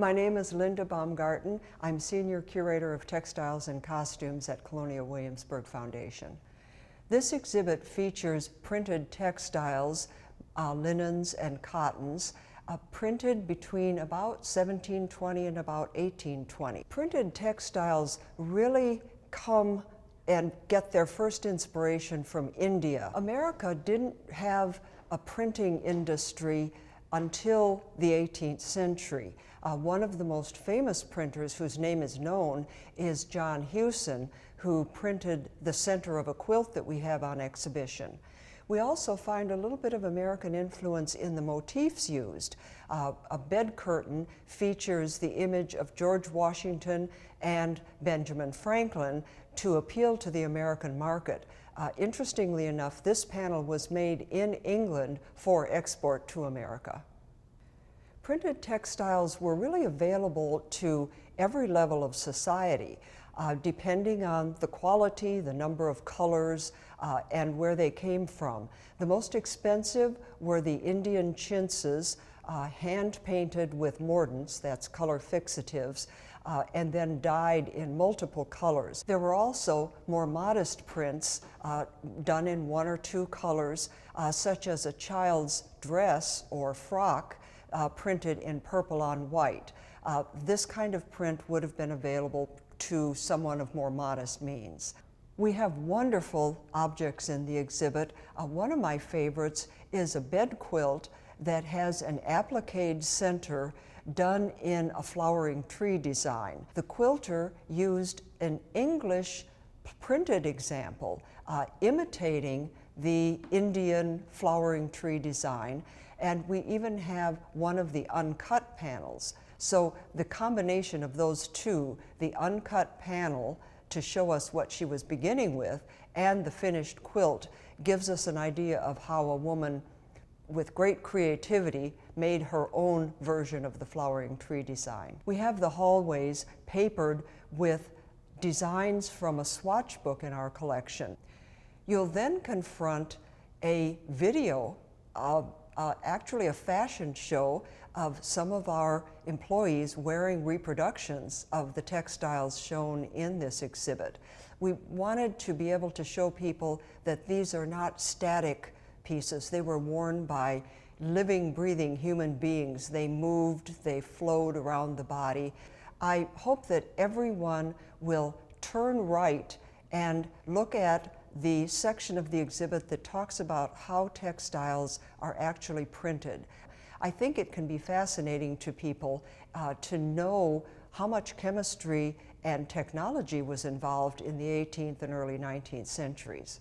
My name is Linda Baumgarten. I'm Senior Curator of Textiles and Costumes at Colonial Williamsburg Foundation. This exhibit features printed textiles, linens and cottons, printed between about 1720 and about 1820. Printed textiles really come and get their first inspiration from India. America didn't have a printing industry until the 18th century. One of the most famous printers whose name is known is John Hewson, who printed the center of a quilt that we have on exhibition. We also find a little bit of American influence in the motifs used. A bed curtain features the image of George Washington and Benjamin Franklin to appeal to the American market. Interestingly enough, this panel was made in England for export to America. Printed textiles were really available to every level of society, depending on the quality, the number of colors, and where they came from. The most expensive were the Indian chintzes, hand-painted with mordants, that's color fixatives, and then dyed in multiple colors. There were also more modest prints done in one or two colors, such as a child's dress or frock printed in purple on white. This kind of print would have been available to someone of more modest means. We have wonderful objects in the exhibit. One of my favorites is a bed quilt that has an applique center done in a flowering tree design. The quilter used an English printed example imitating the Indian flowering tree design, and we even have one of the uncut panels. So the combination of those two, the uncut panel to show us what she was beginning with, and the finished quilt, gives us an idea of how a woman with great creativity made her own version of the flowering tree design. We have the hallways papered with designs from a swatch book in our collection. You'll then confront a video of actually a fashion show of some of our employees wearing reproductions of the textiles shown in this exhibit. We wanted to be able to show people that these are not static pieces. They were worn by living, breathing human beings. They moved, they flowed around the body. I hope that everyone will turn right and look at the section of the exhibit that talks about how textiles are actually printed. I think it can be fascinating to people to know how much chemistry and technology was involved in the 18th and early 19th centuries.